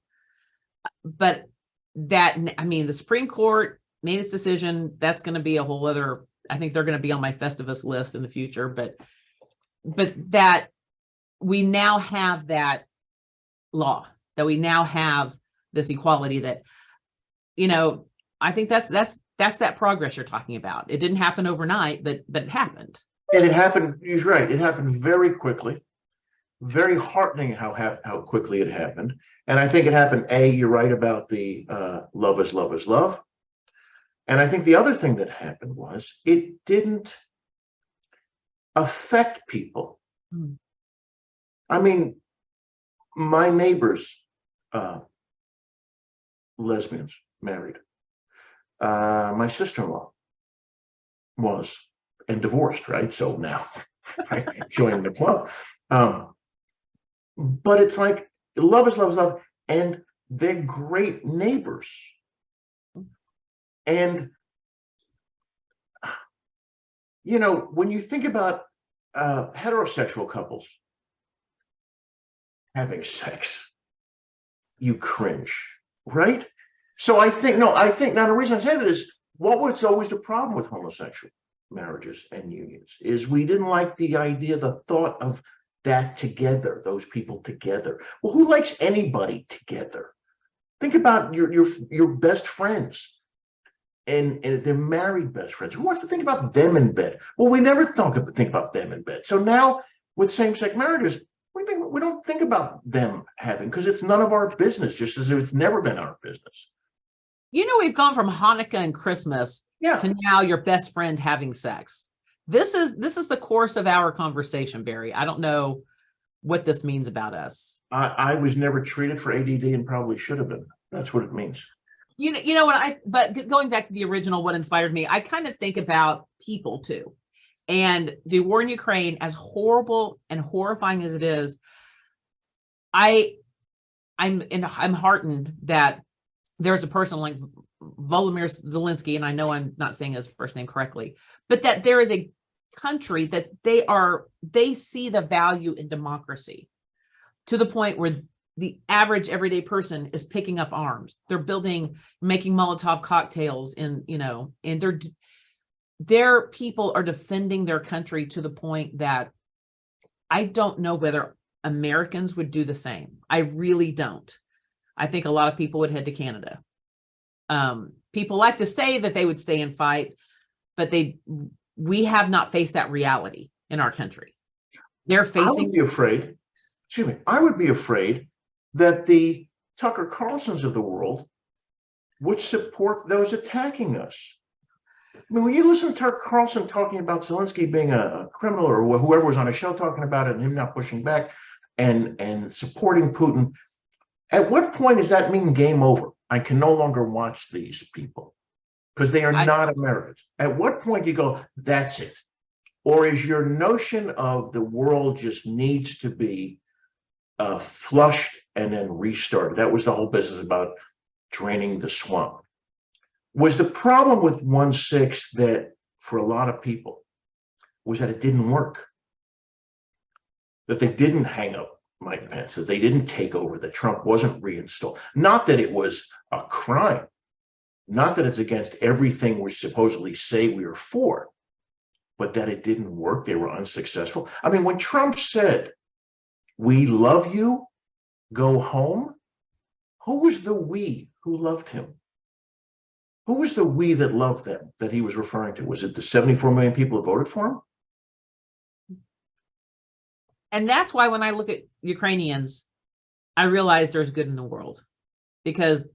S1: But that, the Supreme Court made its decision. That's going to be a whole other, I think they're going to be on my Festivus list in the future, but that we now have that law, that we now have this equality, that, I think that's that progress you're talking about. It didn't happen overnight, but it happened.
S2: And it happened, he's right, it happened very quickly, very heartening how quickly it happened. And I think it happened, you're right about the love is love is love. And I think the other thing that happened was it didn't affect people. My neighbors, lesbians, married. My sister-in-law was, and divorced, right? So now, right, joining the club. But it's like, love is love is love, and they're great neighbors. And, when you think about heterosexual couples having sex, you cringe, right? So I think now the reason I say that is, what was always the problem with homosexual marriages and unions is we didn't like the idea, the thought of that together, those people together. Well, who likes anybody together? Think about your best friends, and if they're married best friends, who wants to think about them in bed? Well, we never think about them in bed. So now with same-sex marriages, we don't think about them having, because it's none of our business, just as it's never been our business.
S1: We've gone from Hanukkah and Christmas to now your best friend having sex. This is the course of our conversation, Barry. I don't know what this means about us.
S2: I was never treated for ADD and probably should have been. That's what it means.
S1: But going back to the original, what inspired me, I kind of think about people too. And the war in Ukraine, as horrible and horrifying as it is, I'm heartened that there's a person like Volodymyr Zelensky, and I know I'm not saying his first name correctly, but that there is a country that they see the value in democracy to the point where the average everyday person is picking up arms. They're making Molotov cocktails, and their people are defending their country to the point that I don't know whether Americans would do the same. I really don't. I think a lot of people would head to Canada. People like to say that they would stay and fight, but we have not faced that reality in our country. They're facing.
S2: I would be afraid that the Tucker Carlsons of the world would support those attacking us. When you listen to Tucker Carlson talking about Zelensky being a criminal, or whoever was on a show talking about it, and him not pushing back and supporting Putin, at what point does that mean game over? I can no longer watch these people because they are not Americans. At what point do you go, that's it? Or is your notion of the world just needs to be flushed and then restarted? That was the whole business about draining the swamp. Was the problem with 1/6 that for a lot of people was that it didn't work, that they didn't hang up Mike Pence, that they didn't take over, that Trump wasn't reinstalled. Not that it was a crime, not that it's against everything we supposedly say we are for, but that it didn't work. They were unsuccessful. I mean, when Trump said, "We love you, go home," who was the we who loved him? Who was the we that loved them that he was referring to? Was it the 74 million people who voted for him?
S1: And that's why when I look at Ukrainians, I realize there's good in the world, because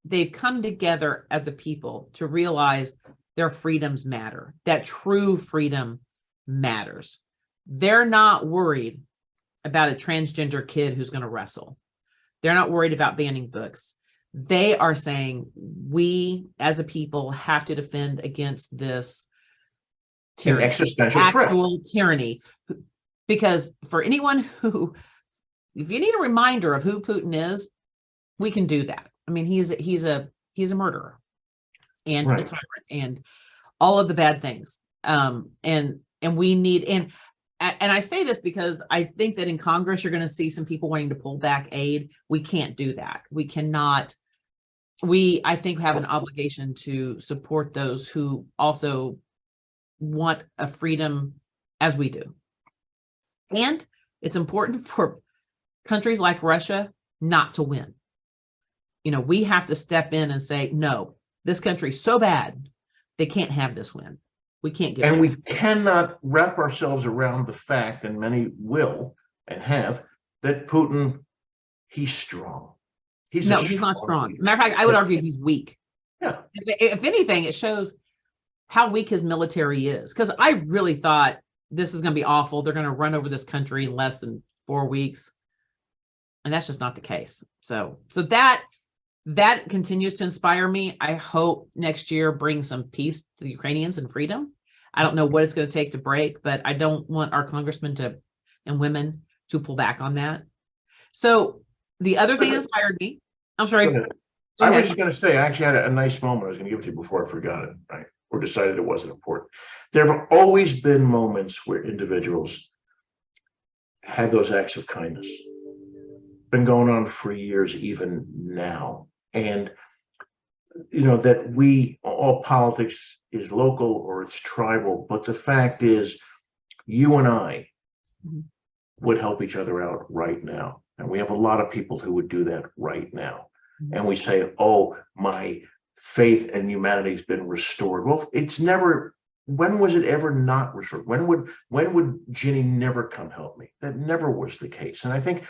S1: they've come together as a people to realize their freedoms matter, that true freedom matters. They're not worried about a transgender kid who's going to wrestle. They're not worried about banning books. They are saying we as a people have to defend against this tyranny,
S2: existential
S1: actual tyranny. Because for anyone who, if you need a reminder of who Putin is, we can do that. I mean, he's a murderer and a tyrant and all of the bad things. And we need, and I say this because I think that in Congress, you're going to see some people wanting to pull back aid. We can't do that. We cannot. We, I think, have an obligation to support those who also want a freedom as we do. And it's important for countries like Russia not to win. You know, we have to step in and say, no, this country's so bad, they can't have this win. We can't give it.
S2: And we cannot wrap ourselves around the fact, and many will and have, that Putin, he's strong.
S1: He's not strong. Matter of fact, I would argue he's weak.
S2: Yeah.
S1: If anything, it shows how weak his military is. Because I really thought this is going to be awful. They're going to run over this country in less than 4 weeks. And that's just not the case. So that continues to inspire me. I hope next year brings some peace to the Ukrainians and freedom. I don't know what it's going to take to break, but I don't want our congressmen and women to pull back on that. So the other thing that inspired me, I'm sorry.
S2: I was just going to say, I actually had a nice moment I was going to give it to you before I forgot it, right? Or decided it wasn't important. There have always been moments where individuals had those acts of kindness. Been going on for years, even now. And, you know, that all politics is local or it's tribal, but the fact is, you and I would help each other out right now. And we have a lot of people who would do that right now. And we say, oh, my faith in humanity has been restored. Well, it's never, when was it ever not restored? When would Ginnie never come help me? That never was the case. And I think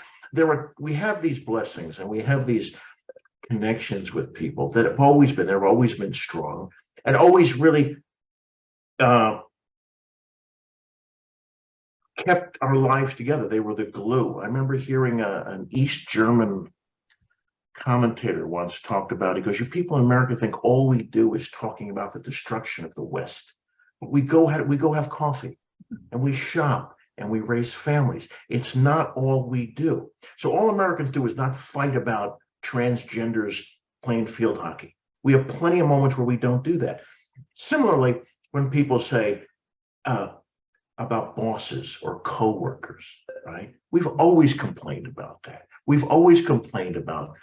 S2: we have these blessings and we have these connections with people that have always been strong and always really kept our lives together. They were the glue. I remember hearing an East German commentator once talked about, he goes, you people in America think all we do is talking about the destruction of the West. But we go have coffee and we shop and we raise families. It's not all we do. So all Americans do is not fight about transgenders playing field hockey. We have plenty of moments where we don't do that. Similarly, when people say about bosses or coworkers, right? We've always complained about that. We've always complained about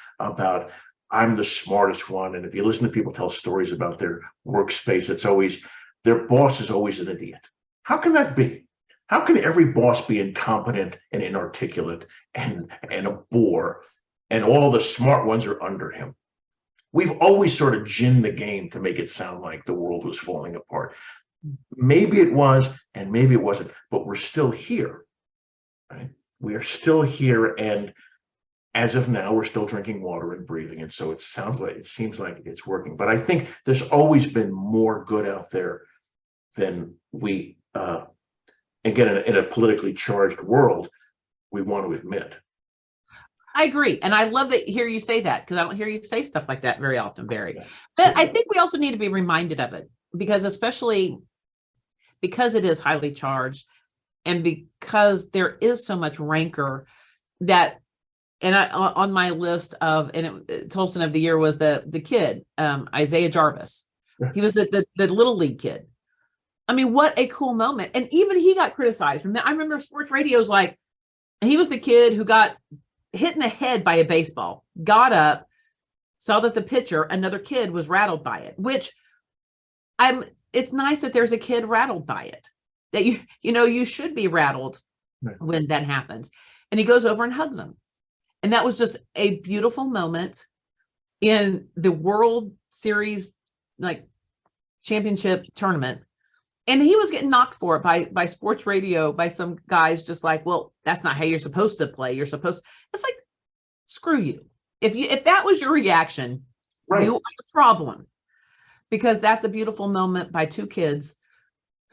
S2: I'm the smartest one. And if you listen to people tell stories about their workspace, it's always their boss is always an idiot. How can that be? How can every boss be incompetent and inarticulate and a bore, and all the smart ones are under him? We've always sort of ginned the game to make it sound like the world was falling apart. Maybe it was, and maybe it wasn't, but we're still here, right? We are still here, and as of now, we're still drinking water and breathing, and so it seems like it's working. But I think there's always been more good out there than we, again, in a politically charged world, we want to admit.
S1: I agree. And I love that hear you say that, because I don't hear you say stuff like that very often, Barry. But I think we also need to be reminded of it, because especially because it is highly charged and because there is so much rancor, that and on my list of, Tulsa of the year was the kid, Isaiah Jarvis. He was the little league kid. I mean, what a cool moment. And even he got criticized. I remember sports radio's like, he was the kid who got hit in the head by a baseball, got up, saw that the pitcher, another kid, was rattled by it, which it's nice that there's a kid rattled by it, that you should be rattled when that happens. And he goes over and hugs him. And that was just a beautiful moment in the World Series, like, championship tournament. And he was getting knocked for it by sports radio, by some guys, just like, well, that's not how you're supposed to play. You're supposed to, it's like, screw you. If that was your reaction, you are the problem. Because that's a beautiful moment by two kids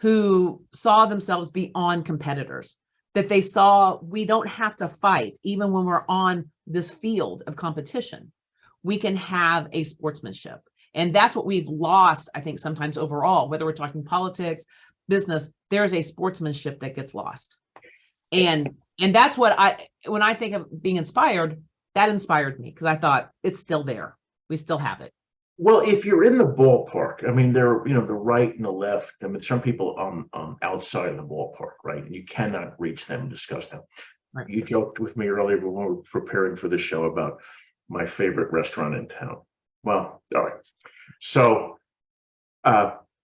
S1: who saw themselves beyond competitors, that they saw we don't have to fight. Even when we're on this field of competition, we can have a sportsmanship. And that's what we've lost, I think, sometimes overall, whether we're talking politics, business, there's a sportsmanship that gets lost. And that's what when I think of being inspired, that inspired me, because I thought it's still there. We still have it.
S2: Well, if you're in the ballpark, I mean, there are, the right and the left. I mean, some people outside of the ballpark, right? And you cannot reach them and discuss them.
S1: Right.
S2: You joked with me earlier when we were preparing for this show about my favorite restaurant in town. Well, all right. So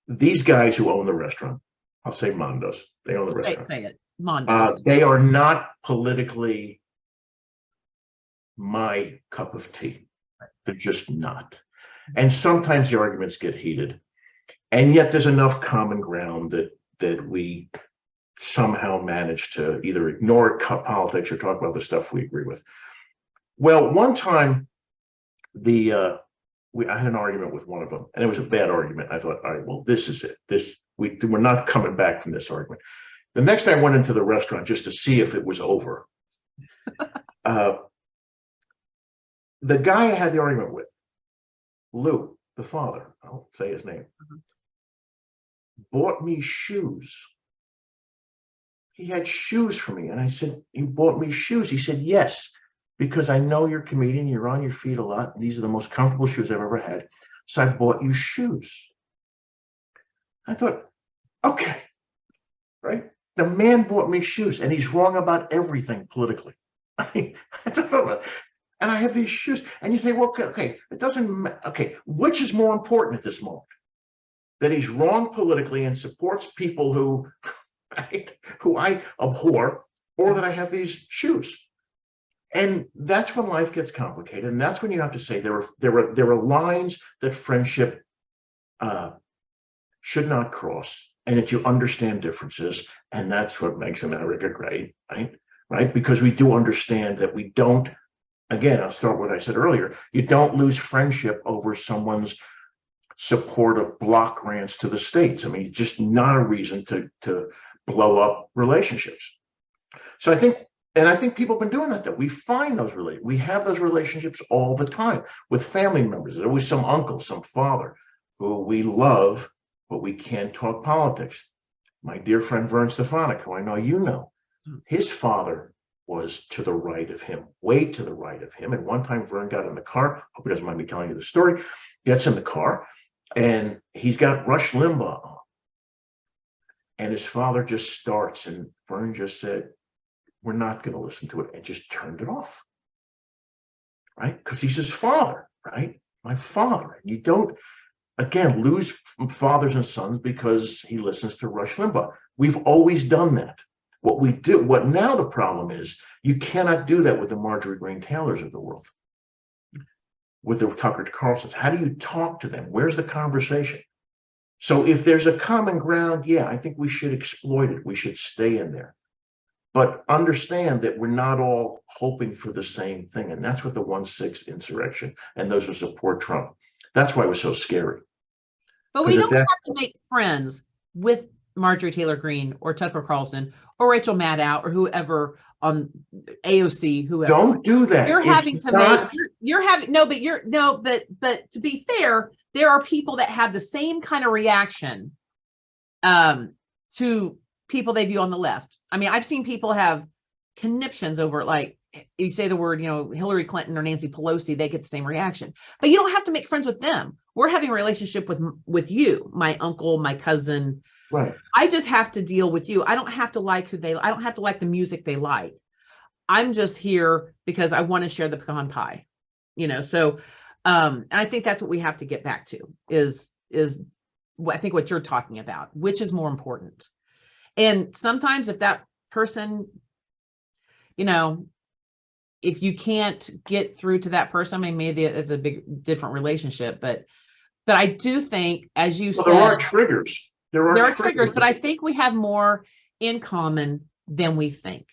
S2: these guys who own the restaurant, I'll say Mondo's, they own the restaurant.
S1: Say it, Mondo's.
S2: They are not politically my cup of tea. They're just not. And sometimes the arguments get heated, and yet there's enough common ground that we somehow manage to either ignore politics or talk about the stuff we agree with. Well, one time I had an argument with one of them, and it was a bad argument. I thought, all right, well, this is it. We're not coming back from this argument. The next day I went into the restaurant just to see if it was over. The guy I had the argument with, Lou, the father, I'll say his name, bought me shoes. He had shoes for me. And I said, you bought me shoes? He said, yes, because I know you're a comedian, you're on your feet a lot, and these are the most comfortable shoes I've ever had. So I bought you shoes. I thought, okay, right? The man bought me shoes, and he's wrong about everything politically. I mean, I don't know. And I have these shoes, and you say, well, okay, it doesn't, okay, which is more important at this moment? That he's wrong politically and supports people who I abhor, or that I have these shoes? And that's when life gets complicated, and that's when you have to say there are lines that friendship should not cross, and that you understand differences, and that's what makes America great, right? Because we do understand that we don't. Again, I'll start with what I said earlier. You don't lose friendship over someone's support of block grants to the states. I mean, it's just not a reason to blow up relationships. So I think people have been doing that. That we find we have those relationships all the time with family members. There's always some uncle, some father who we love, but we can't talk politics. My dear friend Vern Stefanik, who I know you know, his father was to the right of him, way to the right of him. And one time Vern got in the car, hope he doesn't mind me telling you the story, gets in the car, and he's got Rush Limbaugh on. And his father just starts, and Vern just said, we're not going to listen to it, and just turned it off, right? Because he's his father, right? My father. And you don't, again, lose fathers and sons because he listens to Rush Limbaugh. We've always done that. What now the problem is, you cannot do that with the Marjorie Green Taylors of the world, with the Tucker Carlsons. How do you talk to them? Where's the conversation? So if there's a common ground, yeah, I think we should exploit it. We should stay in there. But understand that we're not all hoping for the same thing. And that's what the 1/6 insurrection and those who support Trump. That's why it was so scary.
S1: But we don't have to make friends with Marjorie Taylor Greene or Tucker Carlson or Rachel Maddow or whoever on AOC, whoever.
S2: Don't do that.
S1: You're having to make, you're having, no, but to be fair, there are people that have the same kind of reaction to people they view on the left. I mean, I've seen people have conniptions over like you say the word, Hillary Clinton or Nancy Pelosi, they get the same reaction. But you don't have to make friends with them. We're having a relationship with you, my uncle, my cousin.
S2: Right.
S1: I just have to deal with you. I don't have to like I don't have to like the music they like. I'm just here because I want to share the pecan pie, So, and I think that's what we have to get back to is I think what you're talking about, which is more important. And sometimes if that person, if you can't get through to that person, I mean, maybe it's a different relationship, but I do think, as you said,
S2: there are triggers. There are triggers,
S1: but I think we have more in common than we think.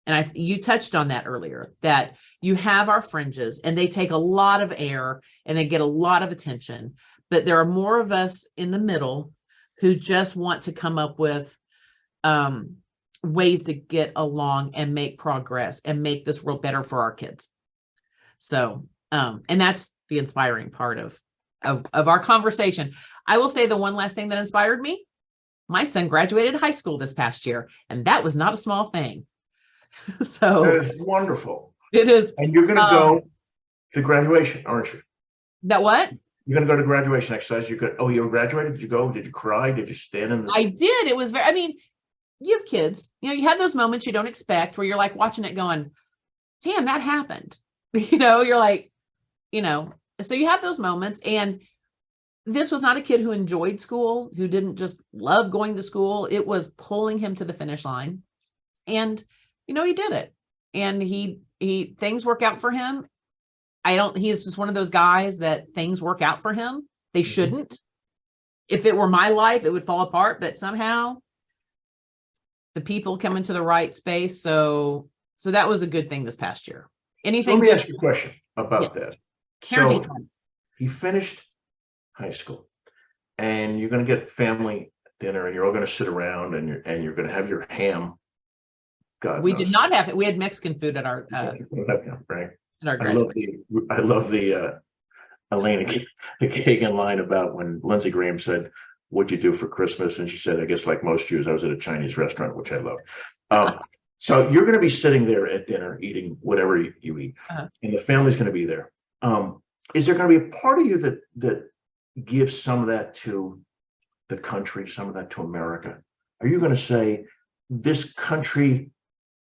S1: And you touched on that earlier, that you have our fringes and they take a lot of air and they get a lot of attention, but there are more of us in the middle who just want to come up with ways to get along and make progress and make this world better for our kids. So, and that's the inspiring part of our conversation. I will say the one last thing that inspired me, my son graduated high school this past year, and that was not a small thing. So
S2: that is wonderful.
S1: It is.
S2: And you're going to go to graduation, aren't you?
S1: That what?
S2: You're going to go to graduation exercise. You graduated. Did you go? Did you cry? Did you stand in the?
S1: I did. It was you have kids, you have those moments you don't expect where you're like watching it going, damn, that happened. You're like, so you have those moments. And this was not a kid who enjoyed school, who didn't just love going to school. It was pulling him to the finish line. And, he did it. And he things work out for him. He's just one of those guys that things work out for him. They shouldn't. If it were my life, it would fall apart, but somehow the people come into the right space. So that was a good thing this past year. Anything?
S2: Let me ask you a question about that. So he finished high school and you're going to get family dinner and you're all going to sit around and you're going to have your ham.
S1: We did not have it. We had Mexican food at our
S2: right.
S1: At our
S2: I love the Elena Kagan line about when Lindsey Graham said, "What'd you do for Christmas?" And she said, "I guess like most Jews, I was at a Chinese restaurant," which I love. So you're going to be sitting there at dinner eating whatever you eat, and the family's going to be there. Is there going to be a part of you that gives some of that to the country, some of that to America? Are you going to say, this country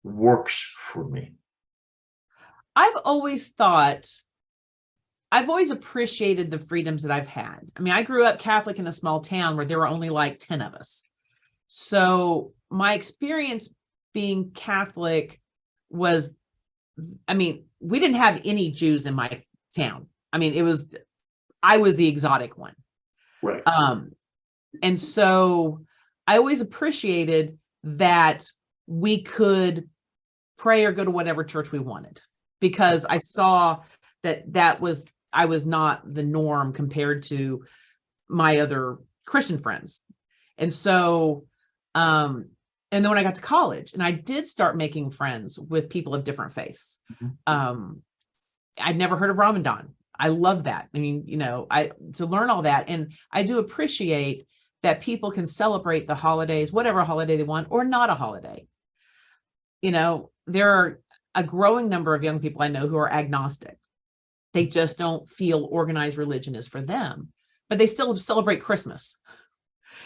S2: works for me?
S1: I've always appreciated the freedoms that I've had. I mean, I grew up Catholic in a small town where there were only like 10 of us. So my experience being Catholic was, we didn't have any Jews in my town. I was the exotic one.
S2: Right.
S1: And so I always appreciated that we could pray or go to whatever church we wanted, because I saw that I was not the norm compared to my other Christian friends. And so, and then when I got to college and I did start making friends with people of different faiths, I'd never heard of Ramadan. I love that. To learn all that. And I do appreciate that people can celebrate the holidays, whatever holiday they want, or not a holiday. There are a growing number of young people I know who are agnostic. They just don't feel organized religion is for them, but they still celebrate Christmas.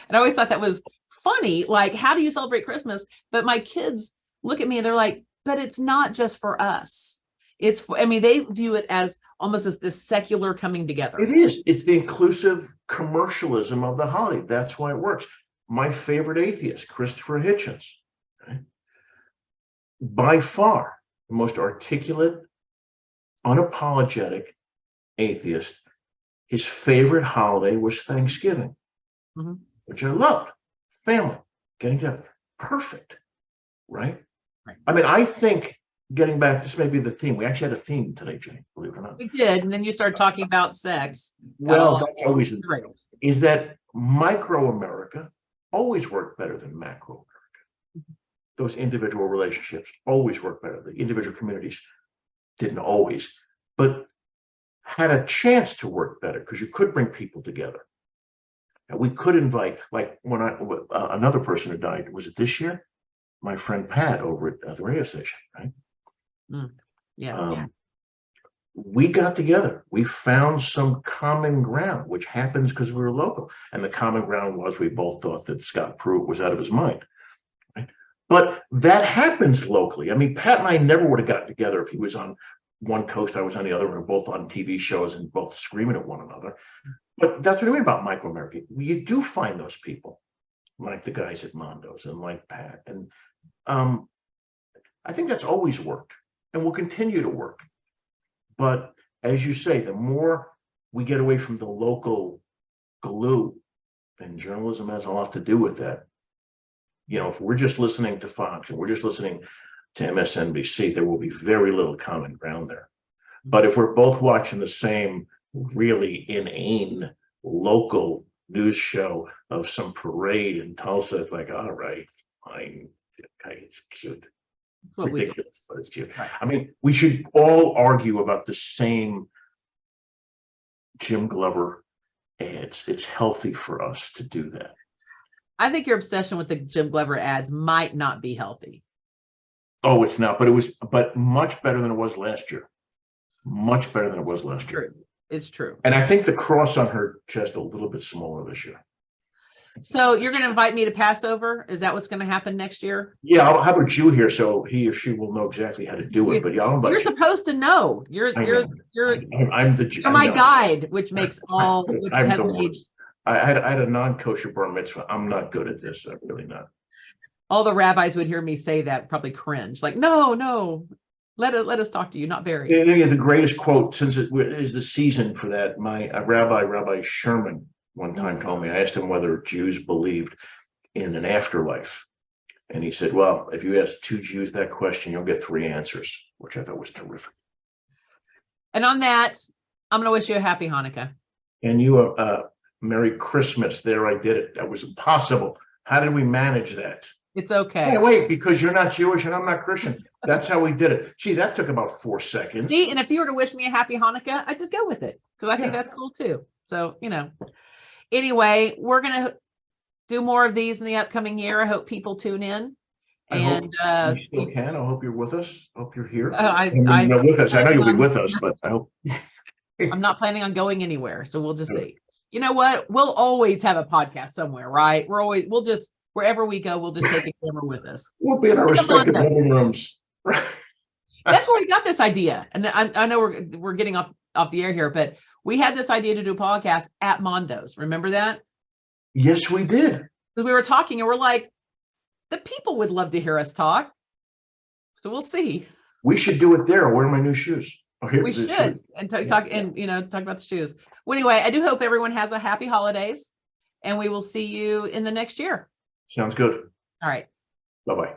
S1: And I always thought that was funny. Like, how do you celebrate Christmas? But my kids look at me and they're like, but it's not just for us. It's for, they view it as almost as this secular coming together.
S2: It is. It's the inclusive commercialism of the holiday. That's why it works. My favorite atheist, Christopher Hitchens, by far the most articulate, unapologetic atheist. His favorite holiday was Thanksgiving, which I loved. Family, getting together. Perfect. Right? I think, getting back, this may be the theme. We actually had a theme today, Jane, believe it or not.
S1: We did. And then you started talking about sex.
S2: Well, that's always, is that micro America always worked better than macro America. Those individual relationships always work better. The individual communities didn't always, but had a chance to work better because you could bring people together. And we could invite, like when another person who died, was it this year? My friend Pat over at the radio station, right?
S1: Yeah.
S2: We got together. We found some common ground, which happens because we were local. And the common ground was we both thought that Scott Pruitt was out of his mind. Right? But that happens locally. I mean, Pat and I never would have gotten together if he was on one coast, I was on the other, and we're both on TV shows and both screaming at one another. But that's what I mean about Micro America. You do find those people, like the guys at Mondo's and like Pat. And I think that's always worked and will continue to work. But as you say, the more we get away from the local glue, and journalism has a lot to do with that. You know, if we're just listening to Fox and we're just listening to MSNBC, there will be very little common ground there. But if we're both watching the same really inane local news show of some parade in Tulsa, it's like, all right, fine, okay, it's cute. Ridiculous, but it's cute. Right. I mean, we should all argue about the same Jim Glover ads. It's healthy for us to do that.
S1: I think your obsession with the Jim Glover ads might not be healthy.
S2: Oh, it's not, but it was, but much better than it was last year. Much better than it was last year.
S1: It's true.
S2: And I think the cross on her chest a little bit smaller this year.
S1: So you're going to invite me to Passover? Is that what's going to happen next year?
S2: Yeah, I'll have a Jew here, so he or she will know exactly how to do it. But yeah,
S1: you're supposed to know. I'm the Jew. You're my guide, which makes all. Which has made.
S2: I had a non-kosher bar mitzvah. I'm not good at this. I'm really not.
S1: All the rabbis would hear me say that, probably cringe. Like, no, let us talk to you, not Barry.
S2: Yeah, the greatest quote, since it is the season for that. My Rabbi Sherman, one time told me, I asked him whether Jews believed in an afterlife. And he said, well, if you ask two Jews that question, you'll get three answers, which I thought was terrific.
S1: And on that, I'm going to wish you a happy Hanukkah.
S2: And you Merry Christmas. There, I did it. That was impossible. How did we manage that?
S1: It's okay.
S2: Hey, wait, because you're not Jewish and I'm not Christian. That's how we did it. Gee, that took about 4 seconds.
S1: See, and if you were to wish me a happy Hanukkah, I'd just go with it because I think that's cool too. So, anyway, we're going to do more of these in the upcoming year. I hope people tune in. And
S2: you still can. I hope you're with us. I hope you're here.
S1: I'm
S2: with us. I know you'll be with us, but I hope.
S1: I'm not planning on going anywhere. So we'll just see. You know what? We'll always have a podcast somewhere, right? We'll just, wherever we go, we'll just take a camera with us.
S2: We'll be in our respective living rooms.
S1: That's where we got this idea. And I know we're getting off the air here, but we had this idea to do a podcast at Mondo's. Remember that?
S2: Yes, we did.
S1: Because we were talking and we're like, the people would love to hear us talk. So we'll see.
S2: We should do it there. Wear my new shoes.
S1: We should and talk about the shoes. Well, anyway, I do hope everyone has a happy holidays and we will see you in the next year.
S2: Sounds good.
S1: All right.
S2: Bye-bye.